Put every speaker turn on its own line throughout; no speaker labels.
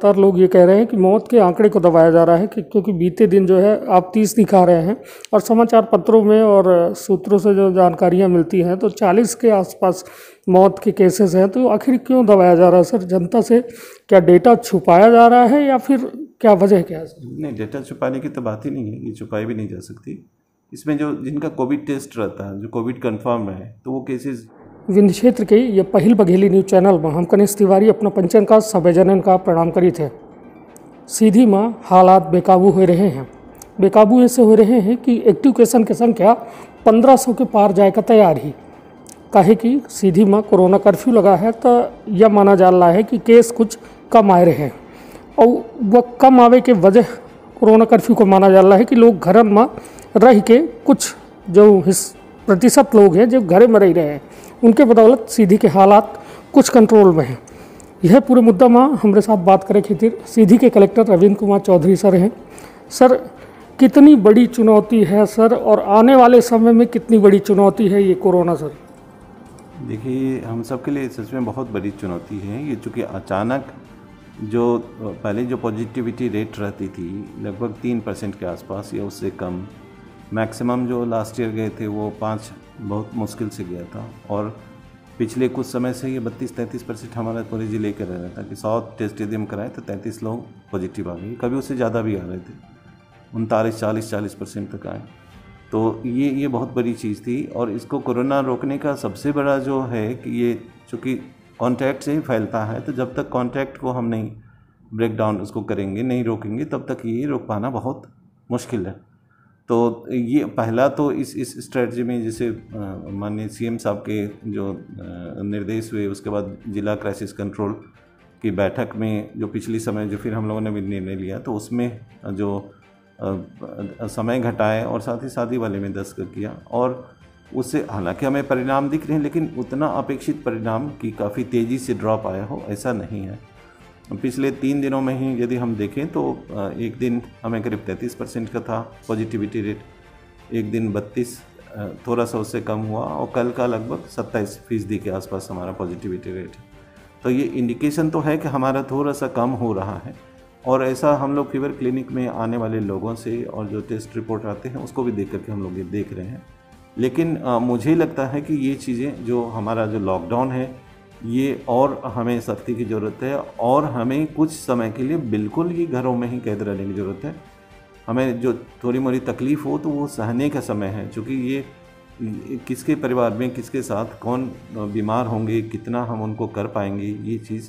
लगातार लोग ये कह रहे हैं कि मौत के आंकड़े को दबाया जा रहा है कि क्योंकि बीते दिन जो है आप 30 दिखा रहे हैं और समाचार पत्रों में और सूत्रों से जो जानकारियां मिलती हैं तो 40 के आसपास मौत के केसेस हैं। तो आखिर क्यों दबाया जा रहा है सर जनता से? क्या डेटा छुपाया जा रहा है या फिर क्या वजह क्या है सर?
नहीं, डेटा छुपाने की तो बात ही नहीं है, ये छुपाई भी नहीं जा सकती। इसमें जो जिनका कोविड टेस्ट रहता है, जो कोविड कन्फर्म है, तो वो केसेस
विंध्य क्षेत्र के ये पहिल बघेली न्यूज चैनल में हम कनिष्ठ तिवारी अपना पंचन का सभेजनन का प्रणाम करी थे। सीधी में हालात बेकाबू हो रहे हैं। बेकाबू ऐसे हो रहे हैं कि एक्टिव केसन की संख्या 1500 के पार जाए का तैयार ही। काहे कि सीधी में कोरोना कर्फ्यू लगा है तो यह माना जा रहा है कि केस कुछ कम आ रहे हैं और वह कम आवे के वजह कोरोना कर्फ्यू को माना जा रहा है कि लोग घर में रह के कुछ जो प्रतिशत लोग हैं जो घर में रह रहे हैं उनके बदौलत सीधी के हालात कुछ कंट्रोल में हैं। यह पूरे मुद्दा में हमारे साथ बात करें खातिर सीधी के कलेक्टर रविंद्र कुमार चौधरी सर हैं। सर, कितनी बड़ी चुनौती है सर और आने वाले समय में कितनी बड़ी चुनौती है ये कोरोना सर?
देखिए, हम सब के लिए सच में बहुत बड़ी चुनौती है ये, चूँकि अचानक जो पहले जो पॉजिटिविटी रेट रहती थी लगभग 3% के आसपास या उससे कम, मैक्सिमम जो लास्ट ईयर गए थे वो 5 बहुत मुश्किल से गया था, और पिछले कुछ समय से ये 32-33% हमारा पूरे ज़िले का रह रहा था कि 100 टेस्ट यदि हम कराए तो 33 लोग पॉजिटिव आ गए, कभी उससे ज़्यादा भी आ रहे थे, 39-40% तक आए। तो ये बहुत बड़ी चीज़ थी, और इसको कोरोना रोकने का सबसे बड़ा जो है कि ये चूँकि कॉन्टैक्ट से ही फैलता है, तो जब तक कॉन्टैक्ट को हम नहीं ब्रेक डाउन उसको करेंगे, नहीं रोकेंगे, तब तक ये रोक पाना बहुत मुश्किल है। तो ये पहला तो इस स्ट्रेटजी में जैसे माननीय सीएम साहब के जो निर्देश हुए, उसके बाद जिला क्राइसिस कंट्रोल की बैठक में जो पिछली समय जो फिर हम लोगों ने भी निर्णय लिया, तो उसमें जो समय घटाए और साथ ही शादी वाले में 10 कर किया, और उससे हालांकि हमें परिणाम दिख रहे हैं लेकिन उतना अपेक्षित परिणाम की काफ़ी तेज़ी से ड्रॉप आया हो ऐसा नहीं है। पिछले 3 दिनों में ही यदि हम देखें तो एक दिन हमें करीब 33% का था पॉजिटिविटी रेट, एक दिन 32, थोड़ा सा उससे कम हुआ, और कल का लगभग 27% के आसपास हमारा पॉजिटिविटी रेट है। तो ये इंडिकेशन तो है कि हमारा थोड़ा सा कम हो रहा है, और ऐसा हम लोग फीवर क्लिनिक में आने वाले लोगों से और जो टेस्ट रिपोर्ट आते हैं उसको भी देख करके हम लोग ये देख रहे हैं। लेकिन मुझे लगता है कि ये चीज़ें जो हमारा जो लॉकडाउन है ये और हमें सख्ती की ज़रूरत है, और हमें कुछ समय के लिए बिल्कुल ही घरों में ही कैद रहने की ज़रूरत है। हमें जो थोड़ी मोड़ी तकलीफ़ हो तो वो सहने का समय है, क्योंकि ये किसके परिवार में किसके साथ कौन बीमार होंगे, कितना हम उनको कर पाएंगे, ये चीज़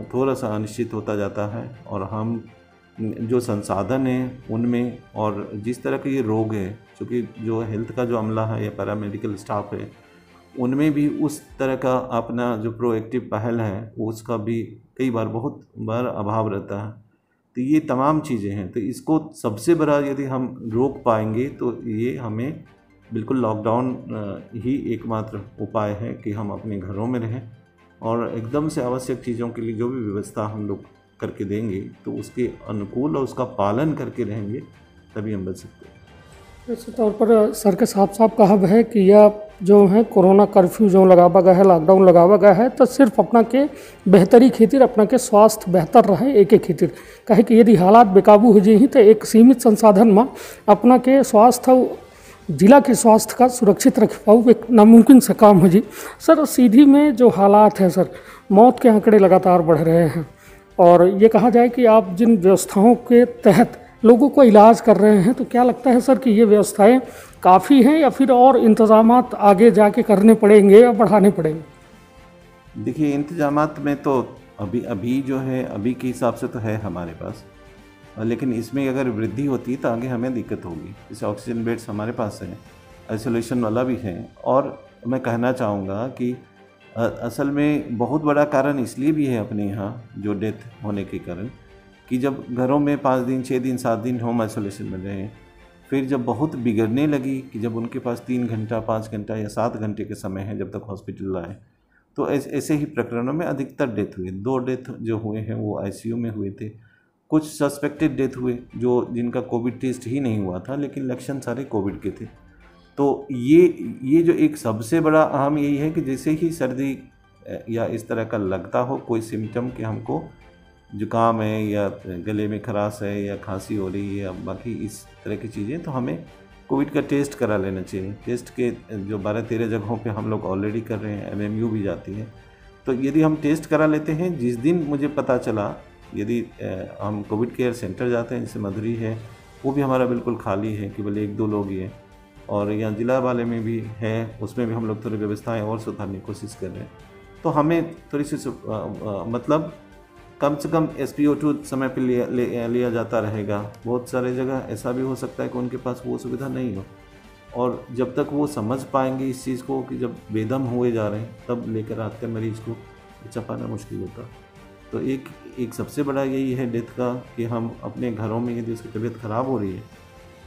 थोड़ा सा अनिश्चित होता जाता है। और हम जो संसाधन हैं उनमें, और जिस तरह के ये रोग है, क्योंकि जो हेल्थ का जो अमला है या पैरामेडिकल स्टाफ है उनमें भी उस तरह का अपना जो प्रोएक्टिव पहल है उसका भी कई बार बहुत बार अभाव रहता है। तो ये तमाम चीज़ें हैं, तो इसको सबसे बड़ा यदि हम रोक पाएंगे तो ये हमें बिल्कुल लॉकडाउन ही एकमात्र उपाय है कि हम अपने घरों में रहें, और एकदम से आवश्यक चीज़ों के लिए जो भी व्यवस्था हम लोग करके देंगे तो उसके अनुकूल और उसका पालन करके रहेंगे, तभी हम बच सकते हैं।
निश्चित तौर पर सर के साफ साफ कहा है कि यह जो है कोरोना कर्फ्यू जो लगावा गया है, लॉकडाउन लगावा गया है, तो सिर्फ अपना के बेहतरी खातिर, अपना के स्वास्थ्य बेहतर रहे एक खातिर। कहे कि यदि हालात बेकाबू हो जाए तो एक सीमित संसाधन में अपना के स्वास्थ्य, जिला के स्वास्थ्य का सुरक्षित रख पाऊँ एक नामुमकिन से काम हो जी। सर, सीधी में जो हालात हैं सर, मौत के आंकड़े लगातार बढ़ रहे हैं, और ये कहा जाए कि आप जिन व्यवस्थाओं के तहत लोगों को इलाज कर रहे हैं, तो क्या लगता है सर कि ये व्यवस्थाएं काफ़ी हैं या फिर और इंतज़ामात आगे जाके करने पड़ेंगे या बढ़ाने पड़ेंगे?
देखिए, इंतजामात में तो अभी जो है अभी के हिसाब से तो है हमारे पास, लेकिन इसमें अगर वृद्धि होती तो आगे हमें दिक्कत होगी। जैसे ऑक्सीजन बेड्स हमारे पास है, आइसोलेशन वाला भी है, और मैं कहना चाहूँगा कि असल में बहुत बड़ा कारण इसलिए भी है अपने यहाँ जो डेथ होने के कारण, कि जब घरों में 5 दिन 6 दिन 7 दिन होम आइसोलेशन में रहे, फिर जब बहुत बिगड़ने लगी कि जब उनके पास 3 घंटा 5 घंटा या 7 घंटे के समय है जब तक हॉस्पिटल आए, तो ऐसे ही प्रकरणों में अधिकतर डेथ हुए। 2 डेथ जो हुए हैं वो आईसीयू में हुए थे। कुछ सस्पेक्टेड डेथ हुए जो जिनका कोविड टेस्ट ही नहीं हुआ था लेकिन लक्षण सारे कोविड के थे। तो ये जो एक सबसे बड़ा अहम यही है कि जैसे ही सर्दी या इस तरह का लगता हो कोई सिम्टम कि हमको जुकाम है या गले में खराश है या खांसी हो रही है या बाकी इस तरह की चीज़ें, तो हमें कोविड का टेस्ट करा लेना चाहिए। टेस्ट के जो 12-13 जगहों पे हम लोग ऑलरेडी कर रहे हैं, MMU भी जाती है। तो यदि हम टेस्ट करा लेते हैं, जिस दिन मुझे पता चला, यदि हम कोविड केयर सेंटर जाते हैं, जैसे मधुरी है, वो भी हमारा बिल्कुल खाली है, केवल 1-2 लोग ही हैं, और यहाँ जिला वाले में भी है, उसमें भी हम लोग थोड़ी व्यवस्थाएँ और सुधारने की कोशिश कर रहे हैं। तो हमें थोड़ी सी मतलब कम से कम SpO2 समय पे लिया जाता रहेगा। बहुत सारे जगह ऐसा भी हो सकता है कि उनके पास वो सुविधा नहीं हो, और जब तक वो समझ पाएंगे इस चीज़ को कि जब बेदम हुए जा रहे हैं, तब लेकर आते मरीज को बचा पाना मुश्किल होता। तो एक सबसे बड़ा यही है डेथ का, कि हम अपने घरों में यदि उसकी तबीयत ख़राब हो रही है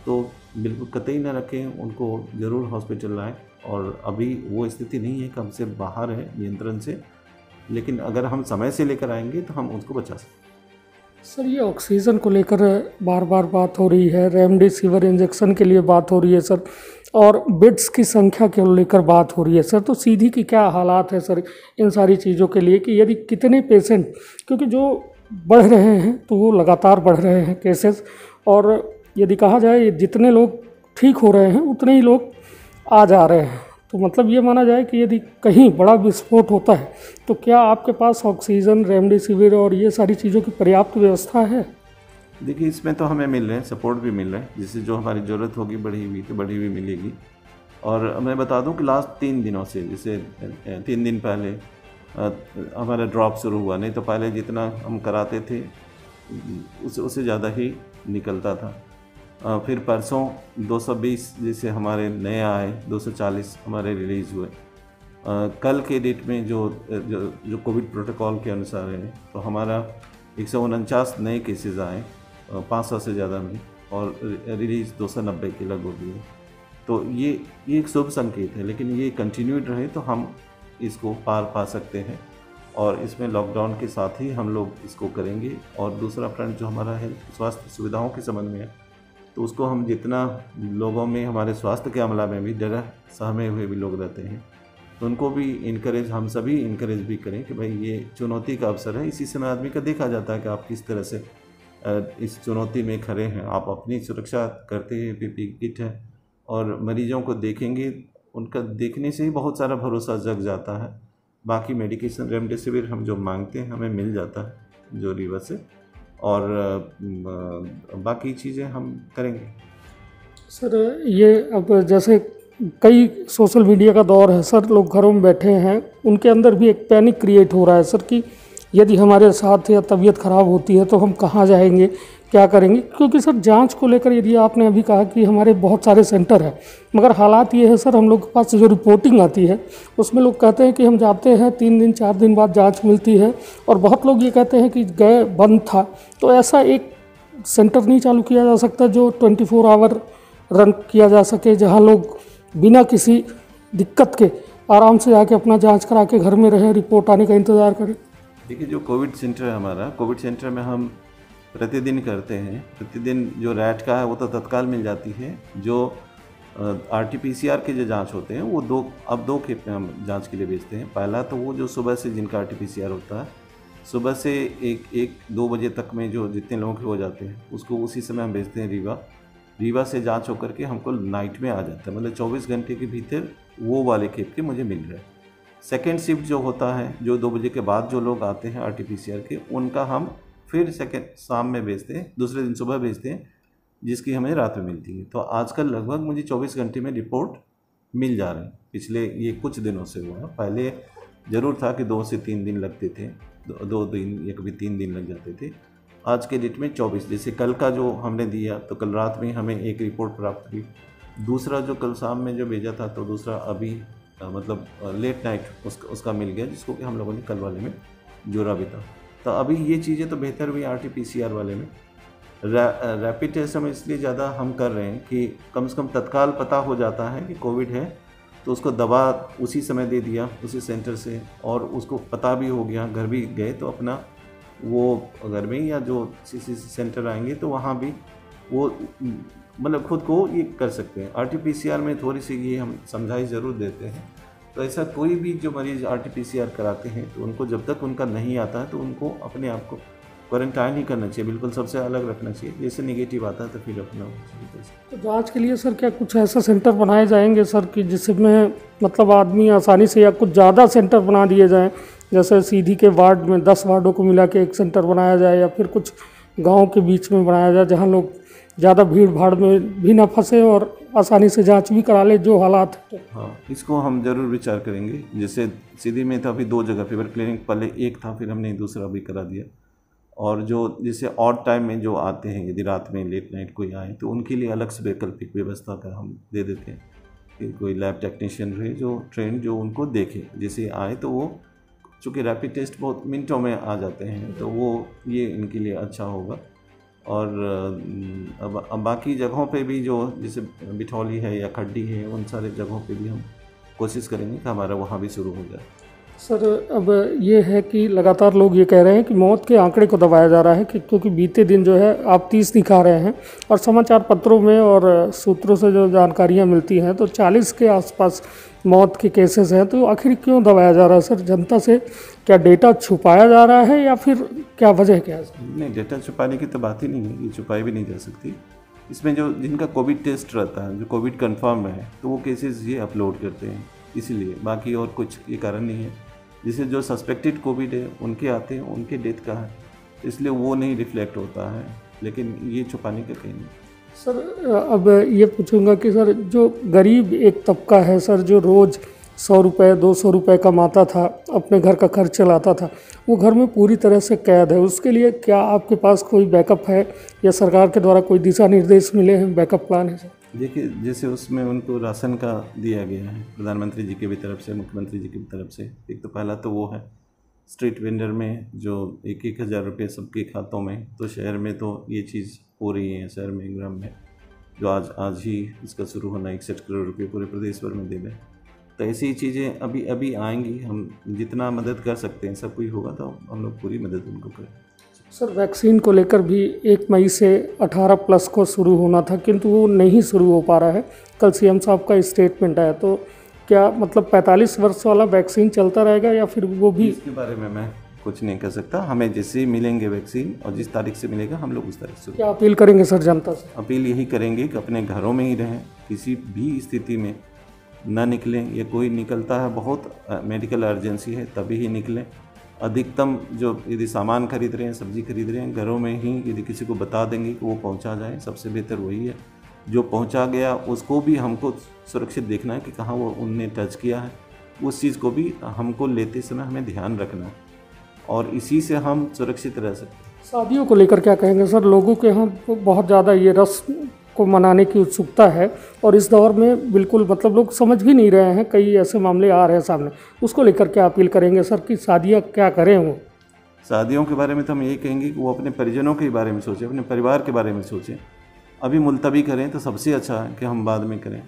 तो बिल्कुल कतई ना रखें, उनको ज़रूर हॉस्पिटल लाएँ। और अभी वो स्थिति नहीं है कि हमसे बाहर है नियंत्रण से, लेकिन अगर हम समय से लेकर आएंगे तो हम उसको बचा सकते हैं।
सर, ये ऑक्सीजन को लेकर बार बार बात हो रही है, रेमडेसिविर इंजेक्शन के लिए बात हो रही है सर, और बेड्स की संख्या को लेकर बात हो रही है सर। तो सीधी की क्या हालात है सर इन सारी चीज़ों के लिए, कि यदि कितने पेशेंट, क्योंकि जो बढ़ रहे हैं तो वो लगातार बढ़ रहे हैं केसेस, और यदि कहा जाए जितने लोग ठीक हो रहे हैं उतने ही लोग आ जा रहे हैं, तो मतलब ये माना जाए कि यदि कहीं बड़ा विस्फोट होता है तो क्या आपके पास ऑक्सीजन, रेमडेसिविर और ये सारी चीज़ों की पर्याप्त व्यवस्था है?
देखिए, इसमें तो हमें मिल रहे हैं, सपोर्ट भी मिल रहा है, जिससे जो हमारी ज़रूरत होगी बढ़ी हुई तो बढ़ी हुई मिलेगी। और मैं बता दूं कि लास्ट 3 दिनों से, जैसे 3 दिन पहले हमारा ड्रॉप शुरू हुआ, नहीं तो पहले जितना हम कराते थे उससे ज़्यादा ही निकलता था। फिर परसों 220 जैसे हमारे नए आए, 240 हमारे रिलीज़ हुए। कल के डेट में जो कोविड प्रोटोकॉल के अनुसार है, तो हमारा 149 नए केसेस आए 500 से ज़्यादा में, और रिलीज़ 290 के लगभग हुए। तो ये एक शुभ संकेत है, लेकिन ये कंटिन्यूड रहे तो हम इसको पार पा सकते हैं, और इसमें लॉकडाउन के साथ ही हम लोग इसको करेंगे। और दूसरा फ्रंट जो हमारा हेल्थ स्वास्थ्य सुविधाओं के संबंध में है, तो उसको हम जितना लोगों में, हमारे स्वास्थ्य के अमला में भी डर सहमे हुए भी लोग रहते हैं, तो उनको भी इनकरेज, हम सभी इनकरेज भी करें कि भाई ये चुनौती का अवसर है। इसी समय आदमी का देखा जाता है कि आप किस तरह से इस चुनौती में खड़े हैं। आप अपनी सुरक्षा करते हैं, PPE किट है, और मरीजों को देखेंगे, उनका देखने से ही बहुत सारा भरोसा जग जाता है। बाकी मेडिकेशन रेमडेसिविर हम जो मांगते हैं हमें मिल जाता है जो रीवा से, और बाकी चीज़ें हम करेंगे।
सर, ये अब जैसे कई सोशल मीडिया का दौर है सर, लोग घरों में बैठे हैं, उनके अंदर भी एक पैनिक क्रिएट हो रहा है सर कि यदि हमारे साथ या तबीयत ख़राब होती है तो हम कहाँ जाएंगे, क्या करेंगे। क्योंकि सर जांच को लेकर यदि आपने अभी कहा कि हमारे बहुत सारे सेंटर हैं, मगर हालात ये है सर, हम लोग के पास जो रिपोर्टिंग आती है उसमें लोग कहते हैं कि हम जाते हैं 3 दिन 4 दिन बाद जांच मिलती है, और बहुत लोग ये कहते हैं कि गए बंद था। तो ऐसा एक सेंटर नहीं चालू किया जा सकता जो 24 आवर रन किया जा सके, जहाँ लोग बिना किसी दिक्कत के आराम से जाके अपना जांच करा के घर में रहें, रिपोर्ट आने का इंतज़ार करें?
देखिए, जो कोविड सेंटर है हमारा, कोविड सेंटर में हम प्रतिदिन करते हैं। प्रतिदिन जो रैट का है वो तो तत्काल मिल जाती है। जो RT-PCR के जो जांच होते हैं वो अब दो खेप में हम जांच के लिए भेजते हैं। पहला तो वो जो सुबह से जिनका RT-PCR होता है, सुबह से 1-2 बजे तक में जो जितने लोगों के हो जाते हैं उसको उसी समय हम भेजते हैं रीवा से जांच होकर के हमको नाइट में आ जाता है, मतलब 24 घंटे के भीतर वो वाले खेप के मुझे मिल रहे हैं। सेकेंड शिफ्ट जो होता है, जो 2 बजे के बाद जो लोग आते हैं RT-PCR के, उनका हम फिर सेकेंड शाम में भेजते हैं, दूसरे दिन सुबह भेजते हैं, जिसकी हमें रात में मिलती है। तो आजकल लगभग मुझे 24 घंटे में रिपोर्ट मिल जा रहे हैं। पिछले ये कुछ दिनों से हुआ है, पहले ज़रूर था कि 2 से 3 दिन लगते थे, 2 दिन या कभी 3 दिन लग जाते थे। आज के डेट में 24, जैसे कल का जो हमने दिया तो कल रात में हमें एक रिपोर्ट प्राप्त हुई। दूसरा जो कल शाम में जो भेजा था, तो दूसरा अभी मतलब लेट नाइट उसका मिल गया, जिसको कि हम लोगों ने कल वाले में जोड़ा भी था। तो अभी ये चीज़ें तो बेहतर हुई RT-PCR वाले में। रैपिड टेस्ट हम इसलिए ज़्यादा हम कर रहे हैं कि कम से कम तत्काल पता हो जाता है कि कोविड है, तो उसको दवा उसी समय दे दिया उसी सेंटर से, और उसको पता भी हो गया, घर भी गए तो अपना वो घर में या जो CCC सेंटर आएंगे तो वहाँ भी वो मतलब खुद को ये कर सकते हैं। RT-PCR में थोड़ी सी ये हम समझाई ज़रूर देते हैं। तो ऐसा कोई भी जो मरीज़ RT-PCR कराते हैं तो उनको जब तक उनका नहीं आता है तो उनको अपने आप को क्वारंटाइन ही करना चाहिए, बिल्कुल सबसे अलग रखना चाहिए। जैसे नेगेटिव आता है तो फिर अपना।
तो जांच के लिए सर क्या कुछ ऐसा सेंटर बनाए जाएंगे सर कि जिसमें मतलब आदमी आसानी से, या कुछ ज़्यादा सेंटर बना दिए जाएं, जैसे सीधी के वार्ड में 10 वार्डों को मिला के एक सेंटर बनाया जाए, या फिर कुछ गांव के बीच में बनाया जाए जहां लोग ज़्यादा भीड़ भाड़ में भी ना फंसे और आसानी से जांच भी करा ले जो हालात है।
हाँ, इसको हम ज़रूर विचार करेंगे। जैसे सीधी में था अभी 2 जगह फीवर क्लिनिक, पहले एक था, फिर हमने दूसरा भी करा दिया। और जो जैसे ऑड टाइम में जो आते हैं, यदि रात में लेट नाइट कोई आए तो उनके लिए अलग से वैकल्पिक व्यवस्था कर हम दे देते हैं कि कोई लैब टेक्नीशियन रहे जो ट्रेंड, जो उनको देखे। जैसे आए तो वो, चूँकि रैपिड टेस्ट बहुत मिनटों में आ जाते हैं, तो वो ये इनके लिए अच्छा होगा। और अब बाकी जगहों पे भी जो जैसे बिठौली है या खड्डी है, उन सारे जगहों पे भी हम कोशिश करेंगे कि हमारा वहाँ भी शुरू हो जाए।
सर अब ये है कि लगातार लोग ये कह रहे हैं कि मौत के आंकड़े को दबाया जा रहा है कि क्योंकि बीते दिन जो है आप 30 दिखा रहे हैं और समाचार पत्रों में और सूत्रों से जो जानकारियां मिलती हैं तो 40 के आसपास मौत के केसेस हैं। तो आखिर क्यों दबाया जा रहा है सर जनता से? क्या डेटा छुपाया जा रहा है या फिर क्या वजह क्या है?
नहीं, डेटा छुपाने की तो बात ही नहीं है, ये छुपाई भी नहीं जा सकती। इसमें जो जिनका कोविड टेस्ट रहता है, जो कोविड कन्फर्म है, तो वो केसेस ये अपलोड करते हैं, इसीलिए, बाकी और कुछ ये कारण नहीं है। जैसे जो सस्पेक्टेड कोविड है उनके आते हैं, उनके डेथ का है, इसलिए वो नहीं रिफ्लेक्ट होता है, लेकिन ये छुपाने का कहीं नहीं।
सर अब ये पूछूंगा कि सर जो गरीब एक तबका है सर, जो रोज़ 100 रुपये 200 रुपये कमाता था, अपने घर का खर्च चलाता था, वो घर में पूरी तरह से कैद है। उसके लिए क्या आपके पास कोई बैकअप है या सरकार के द्वारा कोई दिशा निर्देश मिले हैं, बैकअप प्लान है सर?
देखिए, जैसे उसमें उनको राशन का दिया गया है प्रधानमंत्री जी की भी तरफ से, मुख्यमंत्री जी की भी तरफ से। एक तो पहला तो वो है स्ट्रीट वेंडर में जो 1-1 हज़ार रुपये सबके खातों में, तो शहर में तो ये चीज़ हो रही है, शहर में ग्राम में, जो आज ही इसका शुरू होना 61 करोड़ रुपये पूरे प्रदेश भर में दे दें। तो ऐसी चीज़ें अभी आएंगी। हम जितना मदद कर सकते हैं, सब कोई होगा तो हम लोग पूरी मदद उनको करें।
सर वैक्सीन को लेकर भी 1 मई से 18 प्लस को शुरू होना था, किंतु वो नहीं शुरू हो पा रहा है। कल सीएम साहब का स्टेटमेंट आया, तो क्या मतलब 45 वर्ष वाला वैक्सीन चलता रहेगा या फिर वो भी?
इसके बारे में मैं कुछ नहीं कह सकता। हमें जैसे मिलेंगे वैक्सीन और जिस तारीख से मिलेगा हम लोग उस तारीख से।
क्या अपील करेंगे सर जनता से?
अपील यही करेंगे कि अपने घरों में ही रहें, किसी भी स्थिति में ना निकलें। ये कोई निकलता है, बहुत मेडिकल अर्जेंसी है तभी ही निकलें। अधिकतम जो यदि सामान खरीद रहे हैं, सब्जी खरीद रहे हैं, घरों में ही यदि किसी को बता देंगे कि वो पहुंचा जाए, सबसे बेहतर वही है। जो पहुंचा गया उसको भी हमको सुरक्षित देखना है कि कहाँ वो उनने टच किया है, उस चीज़ को भी हमको लेते समय हमें ध्यान रखना है और इसी से हम सुरक्षित रह सकते हैं।
शादियों को लेकर क्या कहेंगे सर? लोगों के यहाँ बहुत ज़्यादा ये रस्म को मनाने की उत्सुकता है और इस दौर में बिल्कुल मतलब लोग समझ भी नहीं रहे हैं, कई ऐसे मामले आ रहे हैं सामने, उसको लेकर क्या अपील करेंगे सर कि शादियाँ क्या करें? वो
शादियों के बारे में तो हम यही कहेंगे कि वो अपने परिजनों के बारे में सोचें, अपने परिवार के बारे में सोचें। अभी मुलतवी करें तो सबसे अच्छा है कि हम बाद में करें,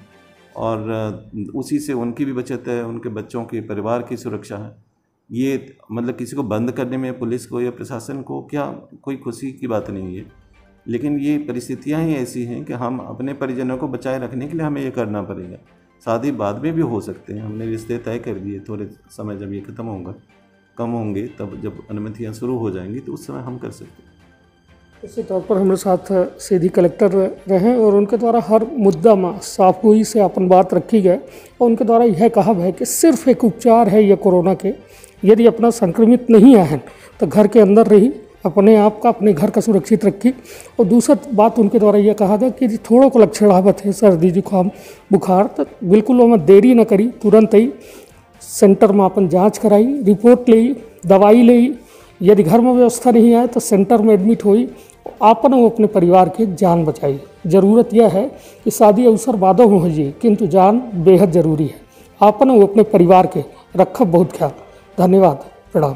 और उसी से उनकी भी बचत है, उनके बच्चों की, परिवार की सुरक्षा है। ये मतलब किसी को बंद करने में पुलिस को या प्रशासन को क्या कोई खुशी की बात नहीं है, लेकिन ये परिस्थितियां ही ऐसी हैं कि हम अपने परिजनों को बचाए रखने के लिए हमें ये करना पड़ेगा। शादी बाद में भी हो सकते हैं, हमने रिश्ते तय कर दिए, थोड़े समय जब ये खत्म कम होंगे, तब जब अनुमतियाँ शुरू हो जाएंगी तो उस समय हम कर सकते हैं।
इसी तौर पर हमारे साथ सीधी कलेक्टर रहे और उनके द्वारा हर मुद्दा में साफगोई से अपन बात रखी गई और उनके द्वारा यह कहा है कि सिर्फ एक उपचार है ये कोरोना के, यदि अपना संक्रमित नहीं आए तो घर के अंदर रही, अपने आप का, अपने घर का सुरक्षित रखी। और दूसरा बात उनके द्वारा यह कहा गया कि थोड़ा को लक्षण आवत है सर्दी जुकाम बुखार, तो बिल्कुल वो देरी न करी, तुरंत ही सेंटर में अपन जांच कराई, रिपोर्ट ली, दवाई ली। यदि घर में व्यवस्था नहीं आए तो सेंटर में एडमिट हुई, आपन वो अपने परिवार के जान बचाई। ज़रूरत यह है कि शादी अवसर बादों में हो जाए, किंतु जान बेहद ज़रूरी है। आपन वो अपने परिवार के रखब बहुत ख्याल। धन्यवाद, प्रणाम।